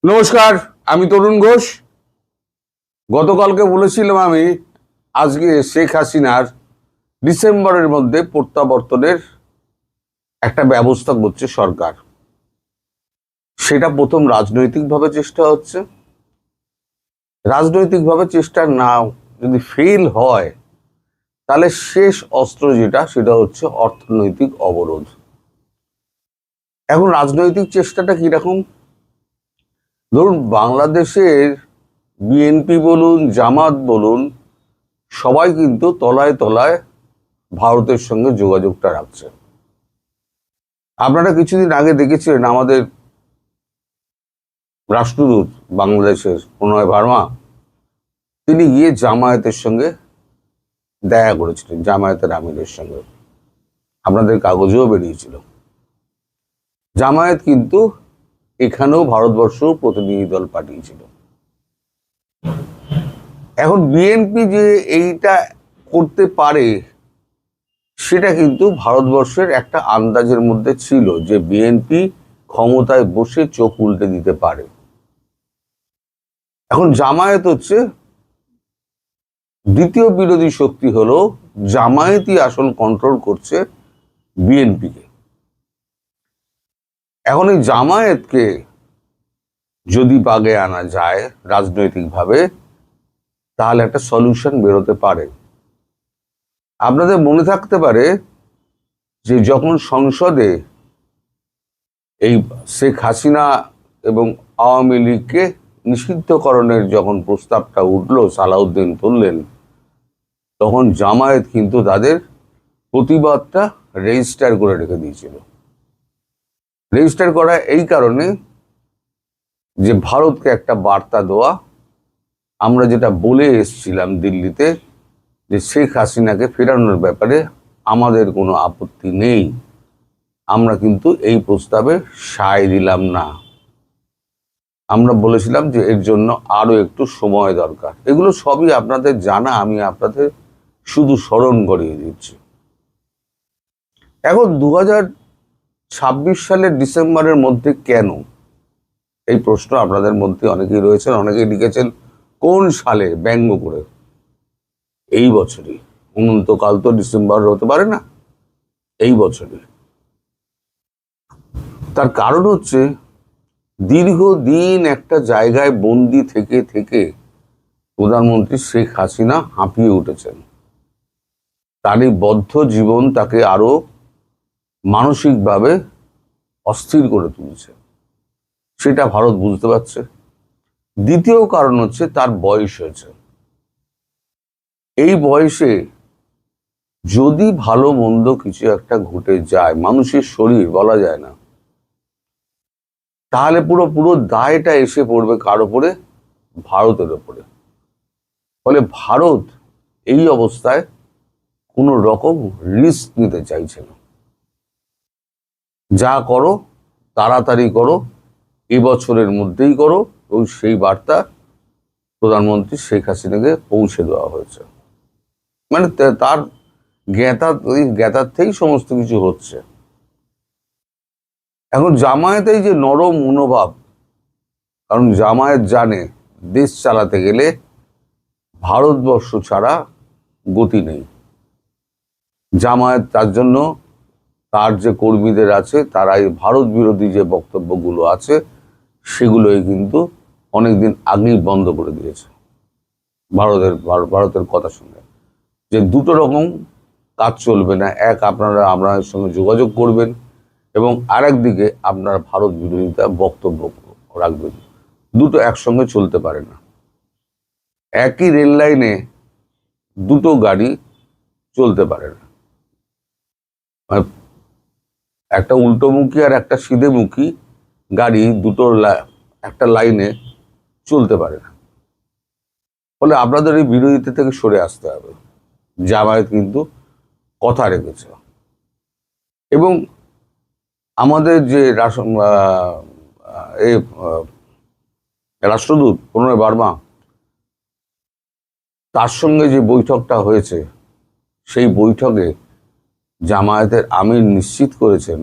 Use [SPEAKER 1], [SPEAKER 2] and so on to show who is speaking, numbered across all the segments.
[SPEAKER 1] নমস্কার, আমি তরুণ ঘোষ। গতকালকে বলেছিলাম আমি আজকে শেখ হাসিনার ডিসেম্বরের মধ্যে প্রত্যাবর্তনের একটা ব্যবস্থা করছে সরকার। সেটা প্রথম রাজনৈতিকভাবে চেষ্টা হচ্ছে। রাজনৈতিকভাবে চেষ্টা না যদি ফেল হয়, তাহলে শেষ অস্ত্র সেটা হচ্ছে অর্থনৈতিক অবরোধ। এখন রাজনৈতিক চেষ্টাটা কিরকম? ধরুন, বাংলাদেশের বিএনপি বলুন, জামাত বলুন, সবাই কিন্তু তলায় তলায় ভারতের সঙ্গে যোগাযোগটা রাখছে। আপনারা কিছুদিন আগে দেখেছিলেন আমাদের রাষ্ট্রদূত বাংলাদেশের প্রণয় ভার্মা, তিনি গিয়ে জামায়াতের সঙ্গে দেখা করেছিলেন, জামায়াতের আমিরের সঙ্গে। আপনাদের কাগজেও বেরিয়েছিল। জামায়াত কিন্তু এখানেও ভারতবর্ষ প্রতিনিধি দল পাঠিয়েছিল। এখন বিএনপি যে এইটা করতে পারে, সেটা কিন্তু ভারতবর্ষের একটা আন্দাজের মধ্যে ছিল যে বিএনপি ক্ষমতায় বসে চোখ উল্টে দিতে পারে। এখন জামায়াত হচ্ছে দ্বিতীয় বিরোধী শক্তি, হলো জামায়াতই আসল কন্ট্রোল করছে বিএনপিকে। এখন এই জামায়াতকে যদি বাগে আনা যায় রাজনৈতিকভাবে, তাহলে একটা সলিউশন বেরোতে পারে। আপনাদের মনে থাকতে পারে যে যখন সংসদে এই শেখ হাসিনা এবং আওয়ামী লীগকে নিষিদ্ধকরণের যখন প্রস্তাবটা উঠলো, সালাউদ্দিন তুললেন, তখন জামায়াত কিন্তু তাদের প্রতিবাদটা রেজিস্টার করে রেখে দিয়েছিল। রেজিস্টার করা এই কারণে যে ভারতকে একটা বার্তা দেওয়া, আমরা যেটা বলে এসছিলাম দিল্লিতে, যে শেখ হাসিনাকে ফেরানোর ব্যাপারে আমাদের কোনো আপত্তি নেই, আমরা কিন্তু এই প্রস্তাবে সায় দিলাম না। আমরা বলেছিলাম যে এর জন্য আরো একটু সময় দরকার। এগুলো সবই আপনাদের জানা, আমি আপনাদের শুধু স্মরণ করিয়ে দিচ্ছি। এখন 2026 সালের ডিসেম্বরের মধ্যে কেন, এই প্রশ্ন আপনাদের মধ্যে অনেকেই রয়েছেন। অনেকেই লিখেছেন কোন সালে, ব্যঙ্গ করে। এই বছরই, অনন্তকাল তো ডিসেম্বর হতে পারে না, এই বছরই। তার কারণ হচ্ছে দীর্ঘদিন একটা জায়গায় বন্দি থেকে থেকে প্রধানমন্ত্রী শেখ হাসিনা হাঁপিয়ে উঠেছেন। তার এই বদ্ধ জীবন তাকে আরো মানসিকভাবে অস্থির করে তুলছে, সেটা ভারত বুঝতে পারছে। দ্বিতীয় কারণ হচ্ছে তার বয়স হয়েছে। এই বয়সে যদি ভালো মন্দ কিছু একটা ঘটে যায়, মানুষের শরীর বলা যায় না, তাহলে পুরো পুরো দায়টা এসে পড়বে কার ওপরে? ভারতের ওপরে। ফলে ভারত এই অবস্থায় কোনো রকম রিস্ক নিতে চাইছে না। যা করো তাড়াতাড়ি করো, এবছরের মধ্যেই করো, এবং সেই বার্তা প্রধানমন্ত্রী শেখ হাসিনাকে পৌঁছে দেওয়া হয়েছে। মানে তার জ্ঞাতার্থেই সমস্ত কিছু হচ্ছে। এখন জামায়াতেই যে নরম মনোভাব, কারণ জামায়াত জানে দেশ চালাতে গেলে ভারতবর্ষ ছাড়া গতি নেই। জামায়াত তার জন্য তার যে কর্মীদের আছে, তারা এই ভারত বিরোধী যে বক্তব্যগুলো আছে, সেগুলোই কিন্তু অনেকদিন আগেই বন্ধ করে দিয়েছে। ভারতের কথা শুনে যে দুটো রকম কাজ চলবে না। এক, আপনারা আপনাদের সঙ্গে যোগাযোগ করবেন, এবং আরেক দিকে আপনারা ভারত বিরোধিতা বক্তব্য রাখবেন। দুটো একসঙ্গে চলতে পারে না। একই রেল লাইনে দুটো গাড়ি চলতে পারে না। একটা উল্টোমুখী আর একটা সিধেমুখী গাড়ি দুটো একটা লাইনে চলতে পারে না। ফলে আপনাদের এই বিরোধিতা থেকে সরে আসতে হবে। জামায়াত কিন্তু কথা রেখেছে। এবং আমাদের যে রাষ্ট্রদূত প্রণয় ভার্মা, তার সঙ্গে যে বৈঠকটা হয়েছে, সেই বৈঠকে জামায়াতের আমির নিশ্চিত করেছেন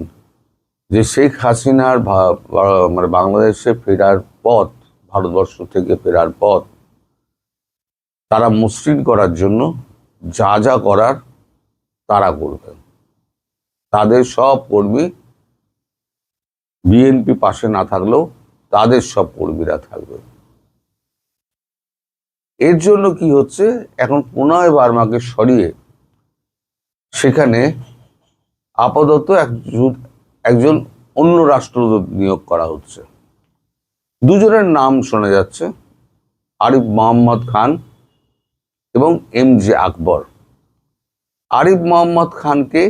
[SPEAKER 1] যে শেখ হাসিনার মানে বাংলাদেশে ফেরার পথ, ভারতবর্ষ থেকে ফেরার পথ, তারা মসৃণ করার জন্য যা যা করার তারা করবে। তাদের সব কর্মী, বিএনপি পাশে না থাকলেও তাদের সব কর্মীরা থাকবে। এর জন্য কি হচ্ছে, এখন প্রণয় বার্মাকে সরিয়ে সেখানে আপাতত একজন অন্য রাষ্ট্রদূত নিয়োগ করা হচ্ছে। দুজনের নাম শোনা যাচ্ছে, আরিফ মোহাম্মদ খান এবং এমজে আকবর। আরিফ মোহাম্মদ খানকে,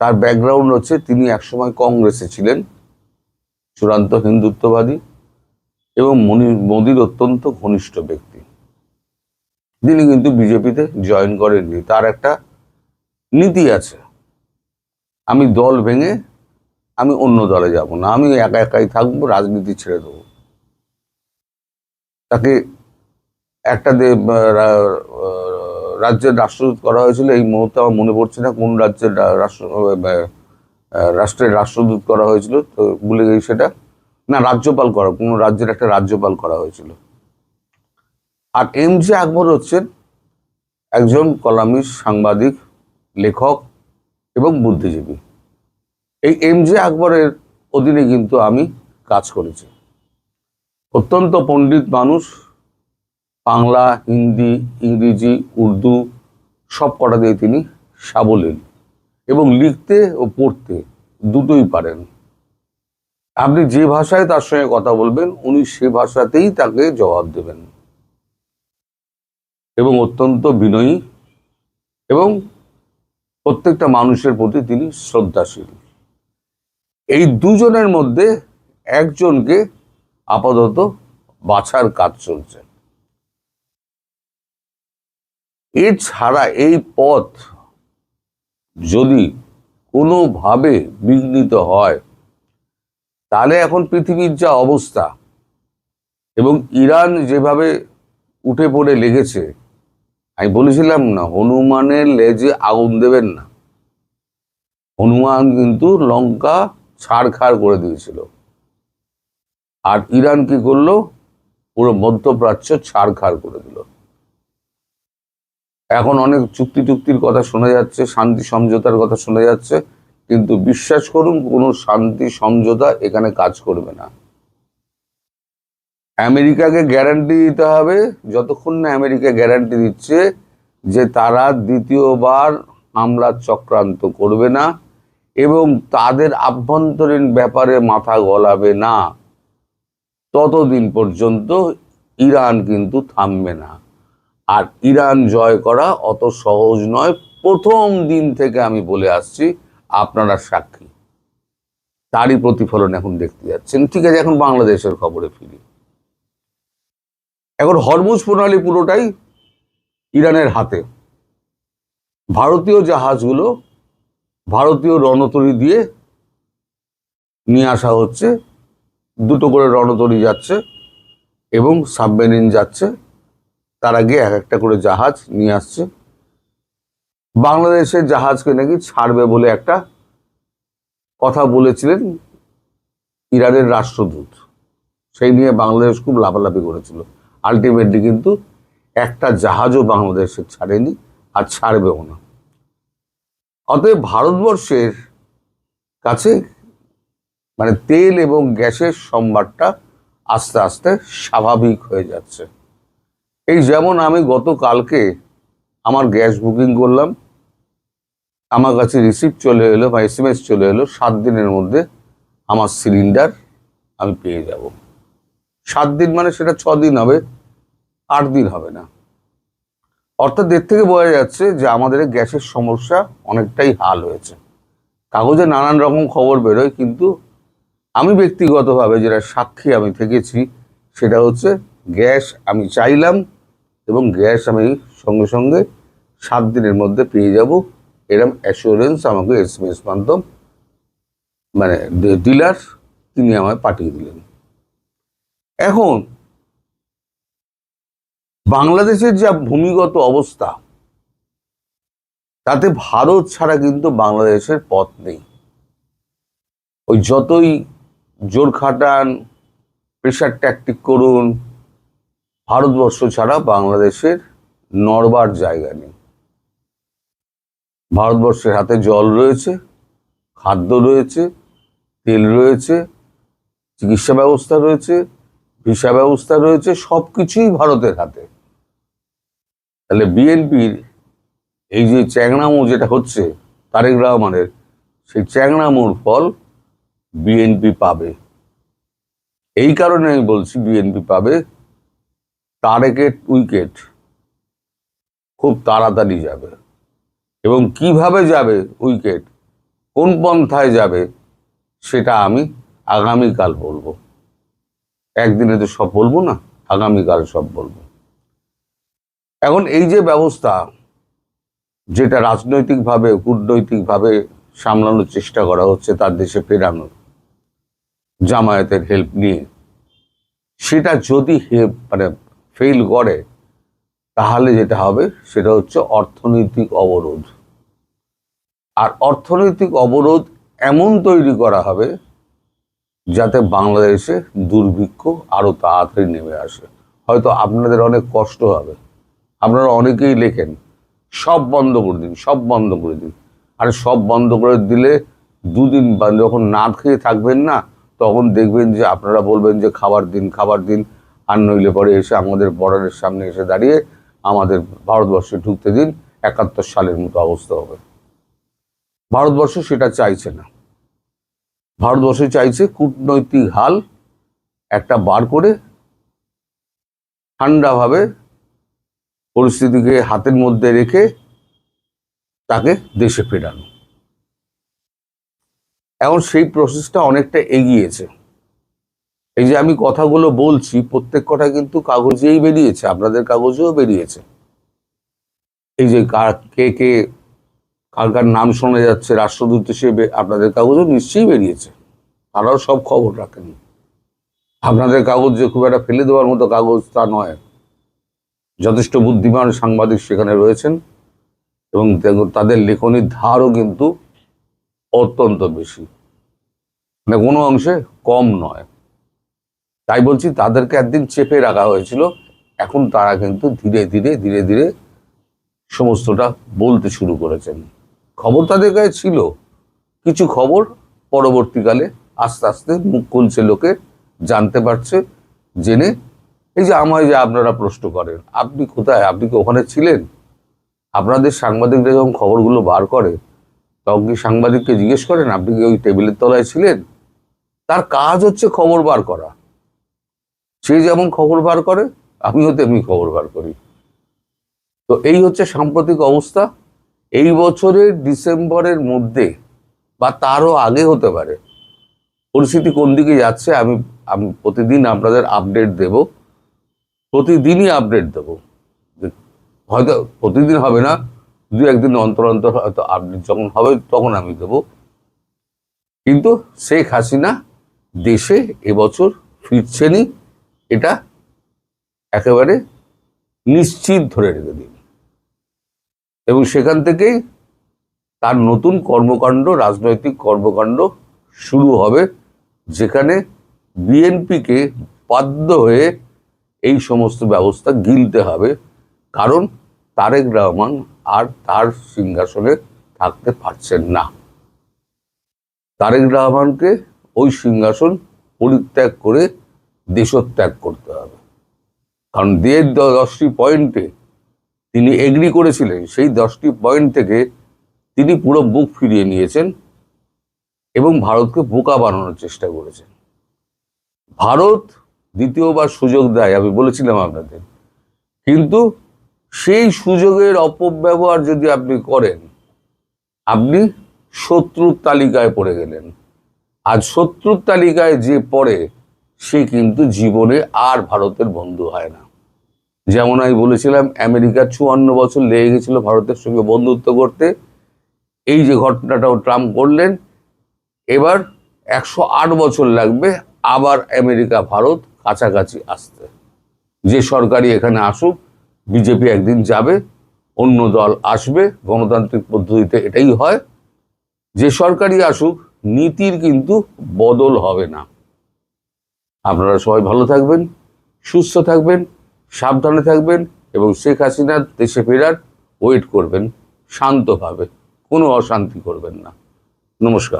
[SPEAKER 1] তার ব্যাকগ্রাউন্ড হচ্ছে তিনি একসময় কংগ্রেসে ছিলেন, চূড়ান্ত হিন্দুত্ববাদী এবং মোদির অত্যন্ত ঘনিষ্ঠ ব্যক্তি। তিনি কিন্তু বিজেপিতে জয়েন করেননি। তার একটা নীতি আছে, আমি দল ভেঙে আমি অন্য দলে যাব না, আমি একা একাই থাকবো, রাজনীতি ছেড়ে দেবো। তাকে একটা রাজ্যের রাষ্ট্রদূত করা হয়েছিল, এই মুহূর্তে আমার মনে পড়ছে না কোন রাজ্যের রাষ্ট্রের রাষ্ট্রদূত করা হয়েছিল, তো ভুলে গেছি সেটা। না, রাজ্যপাল করা, কোনো রাজ্যের একটা রাজ্যপাল করা হয়েছিল। আর এমজে আকবর হচ্ছেন একজন কলামিস্ট, সাংবাদিক, লেখক এবং বুদ্ধিজীবী। এই এমজে আকবরের অধীনে কিন্তু আমি কাজ করেছি। অত্যন্ত পণ্ডিত মানুষ, বাংলা, হিন্দি, ইংরেজি, উর্দু সব কটা দিয়ে তিনি সাবলীল এবং লিখতে ও পড়তে দুটোই পারেন। আপনি যে ভাষায় তার সঙ্গে কথা বলবেন, উনি সে ভাষাতেই তাকে জবাব দেবেন এবং অত্যন্ত বিনয়ী এবং প্রত্যেকটা মানুষের প্রতি তিনি শ্রদ্ধাশীল। এই দুজনের মধ্যে একজনকে আপাতত বাছার কাজ চলছে। এছাড়া এই পথ যদি কোনোভাবে বিঘ্নিত হয়, তাহলে এখন পৃথিবীর যা অবস্থা এবং ইরান যেভাবে উঠে পড়ে লেগেছে, আমি বলেছিলাম না হনুমানের লেজে আগুন দেবেন না। হনুমান কিন্তু লঙ্কা ছাড়খাড় করে দিয়েছিল, আর ইরান কি করলো, পুরো মধ্যপ্রাচ্য ছাড়খাড় করে দিল। এখন অনেক চুক্তির কথা শোনা যাচ্ছে, শান্তি সমঝোতার কথা শোনা যাচ্ছে, কিন্তু বিশ্বাস করুন কোনো শান্তি সমঝোতা এখানে কাজ করবে না। আমেরিকাকে গ্যারান্টি দিতে হবে, যতক্ষণ না আমেরিকা গ্যারান্টি দিচ্ছে যে তারা দ্বিতীয়বার হামলার চক্রান্ত করবে না এবং তাদের আভ্যন্তরীণ ব্যাপারে মাথা গলাবে না, ততদিন পর্যন্ত ইরান কিন্তু থামবে না। আর ইরান জয় করা অত সহজ নয়, প্রথম দিন থেকে আমি বলে আসছি, আপনারা সাক্ষী। তারই প্রতিফলন এখন দেখতে যাচ্ছেন। ঠিক আছে, এখন বাংলাদেশের খবরে ফিরি। এখন হরমুজ প্রণালী পুরোটাই ইরানের হাতে। ভারতীয় জাহাজগুলো ভারতীয় রণতরী দিয়ে নিয়ে আসা হচ্ছে, দুটো করে রণতরী যাচ্ছে এবং সাবমেরিন যাচ্ছে, তার আগে এক একটা করে জাহাজ নিয়ে আসছে। বাংলাদেশের জাহাজকে নাকি ছাড়বে বলে একটা কথা বলেছিলেন ইরানের রাষ্ট্রদূত, সেই নিয়ে বাংলাদেশ খুব লাফালাফি করেছিল। আলটিমেটলি কিন্তু একটা জাহাজও বাংলাদেশে ছাড়েনি আর ছাড়বেও না। অতএব ভারতবর্ষের কাছে মানে তেল এবং গ্যাসের সম্ভারটা আস্তে আস্তে স্বাভাবিক হয়ে যাচ্ছে। এই যেমন আমি গতকালকে আমার গ্যাস বুকিং করলাম, আমার কাছে রিসিপ্ট চলে এলো বা SMS চলে এলো, 7 দিনের মধ্যে আমার সিলিন্ডার আমি পেয়ে যাব। 7 দিন মানে সেটা 6 দিন হবে, 8 দিন হবে না। অর্থাৎ এর থেকে বোঝা যাচ্ছে যে আমাদের গ্যাসের সমস্যা অনেকটাই হাল হয়েছে। কাগজে নানান রকম খবর বেরোয়, কিন্তু আমি ব্যক্তিগতভাবে যেটা সাক্ষী আমি থেকেছি সেটা হচ্ছে গ্যাস আমি চাইলাম এবং গ্যাস আমি সঙ্গে সঙ্গে 7 দিনের মধ্যে পেয়ে যাব, এরকম অ্যাসুরেন্স আমাকে SMS মাধ্যম মানে ডিলার তিনি আমায় পাঠিয়ে দিলেন। এখন বাংলাদেশের যা ভূমিগত অবস্থা, তাতে ভারত ছাড়া কিন্তু বাংলাদেশের পথ নেই। ওই যতই জোর খাটান, প্রেশার ট্যাকটিক করুন, ভারতবর্ষ ছাড়া বাংলাদেশের নড়বার জায়গা নেই। ভারতবর্ষের হাতে জল রয়েছে, খাদ্য রয়েছে, তেল রয়েছে, চিকিৎসা ব্যবস্থা রয়েছে, ভিসা ব্যবস্থা রয়েছে, সবকিছুই ভারতের হাতে। তাহলে বিএনপির এই যে চ্যাংড়ামো যেটা হচ্ছে তারেক রহমানের, সেই চ্যাংড়ামোর ফল বিএনপি পাবে। এই কারণে আমি বলছি বিএনপি পাবে। তারেকের উইকেট খুব তাড়াতাড়ি যাবে, এবং কিভাবে যাবে উইকেট, কোন পন্থায় যাবে, সেটা আমি আগামীকাল বলবো। একদিনে তো সব বলবো না, আগামীকাল সব বলবো। এখন এই যে ব্যবস্থা, যেটা রাজনৈতিকভাবে কূটনৈতিকভাবে সামলানোর চেষ্টা করা হচ্ছে তার দেশে ফেরানোর, জামায়াতের হেল্প নিয়ে, সেটা যদি ফেল করে, তাহলে যেটা হবে সেটা হচ্ছে অর্থনৈতিক অবরোধ। আর অর্থনৈতিক অবরোধ এমন তৈরি করা হবে যাতে বাংলাদেশে দুর্ভিক্ষ আরো তাড়াতাড়ি নেমে আসে। হয়তো আপনাদের অনেক কষ্ট হবে, আপনারা অনেকেই লেখেন সব বন্ধ করে দিন, সব বন্ধ করে দিন। আরে সব বন্ধ করে দিলে দুদিন যখন না খেয়ে থাকবেন না, তখন দেখবেন যে আপনারা বলবেন যে খাবার দিন, খাবার দিন। আর নইলে পরে এসে আমাদের বর্ডারের সামনে এসে দাঁড়িয়ে আমাদের ভারতবর্ষে ঢুকতে দিন, 71 সালের মতো অবস্থা হবে। ভারতবর্ষ সেটা চাইছে না। ভারতবর্ষ চাইছে কূটনৈতিক হাল একটা বার করে ঠান্ডাভাবে পরিস্থিতিকে হাতের মধ্যে রেখে তাকে দেশে ফেরানো। এখন সেই প্রসেসটা অনেকটা এগিয়েছে। এই যে আমি কথাগুলো বলছি, প্রত্যেক কথা কিন্তু কাগজেই বেরিয়েছে, আপনাদের কাগজেও বেরিয়েছে। এই যে কে কে কার কার নাম শোনা যাচ্ছে রাষ্ট্রদূত হিসেবে, আপনাদের কাগজও নিশ্চয়ই বেরিয়েছে। তারাও সব খবর রাখেন। আপনাদের কাগজ যে খুব একটা ফেলে দেওয়ার মতো কাগজ তা নয়। যথেষ্ট বুদ্ধিমান সাংবাদিক সেখানে রয়েছেন, এবং তাদের লেখনির ধারও কিন্তু অত্যন্ত বেশি, মানে কোনো অংশে কম নয়। তাই বলছি তাদেরকে একদিন চেপে রাখা হয়েছিল, এখন তারা কিন্তু ধীরে ধীরে ধীরে ধীরে সমস্তটা বলতে শুরু করেছেন। খবর তাদের কাছে ছিল, কিছু খবর পরবর্তীকালে আস্তে আস্তে মুখ খুলছে, লোকে জানতে পারছে, জেনে এই যে আমায় যে আপনারা প্রশ্ন করেন, আপনি কোথায়, আপনি কি ওখানে ছিলেন? আপনাদের সাংবাদিকরা যখন খবরগুলো বার করে, তখন কি সাংবাদিককে জিজ্ঞেস করেন আপনি কি ওই টেবিলের তলায় ছিলেন? তার কাজ হচ্ছে খবর বার করা। সে যেমন খবর বার করে, আমিও তেমনি খবর বার করি। তো এই হচ্ছে সাম্প্রতিক অবস্থা। এই বছরের ডিসেম্বরের মধ্যে বা তারও আগে হতে পারে, পরিস্থিতি কোন দিকে যাচ্ছে আমি আমি প্রতিদিন আপনাদের আপডেট দেব, প্রতিদিনই আপডেট দেব। হয়তো প্রতিদিন হবে না, দু একদিন অন্তর অন্তর হয়তো আপডেট যখন হবে তখন আমি দেব। কিন্তু শেখ হাসিনা দেশে এবছর ফিরছেনই, এটা একেবারে নিশ্চিত ধরে রেখে দিন। এবং সেখান থেকেই তার নতুন কর্মকাণ্ড, রাজনৈতিক কর্মকাণ্ড শুরু হবে, যেখানে বিএনপিকে বাধ্য হয়ে এই সমস্ত ব্যবস্থা গিলতে হবে। কারণ তারেক রহমান আর তার সিংহাসনে থাকতে পারছেন না। তারেক রহমানকে ওই সিংহাসন পরিত্যাগ করে দেশত্যাগ করতে হবে। কারণ 10টি পয়েন্টে তিনি এগ্রি করেছিলেন, সেই 10টি পয়েন্ট থেকে তিনি পুরো বুক ফিরিয়ে নিয়েছেন এবং ভারতকে বোকা বানানোর চেষ্টা করেছেন। ভারত দ্বিতীয়বার সুযোগ দেয়, আমি বলেছিলাম আপনাদের, কিন্তু সেই সুযোগের অপব্যবহার যদি আপনি করেন, আপনি শত্রুর তালিকায় পড়ে গেলেন। আজ শত্রুর তালিকায় যে পড়ে, সে কিন্তু জীবনে আর ভারতের বন্ধু হয় না। যেমন আমি বলেছিলাম, আমেরিকা 54 বছর লেগে গেছিল ভারতের সঙ্গে বন্ধুত্ব করতে। এই যে ঘটনাটাও ট্রাম্প করলেন, এবার 108 বছর লাগবে আবার আমেরিকা ভারত কাছাকাছি আসতে। যে সরকারই এখানে আসুক, বিজেপি একদিন যাবে, অন্য দল আসবে, গণতান্ত্রিক পদ্ধতিতে এটাই হয়। যে সরকারই আসুক, নীতির কিন্তু বদল হবে না। আপনারা সবাই ভালো থাকবেন, সুস্থ থাকবেন, সাবধানে থাকবেন এবং শেখ হাসিনার দেশে ফেরার ওয়েট করবেন শান্তভাবে, কোনো অশান্তি করবেন না। নমস্কার।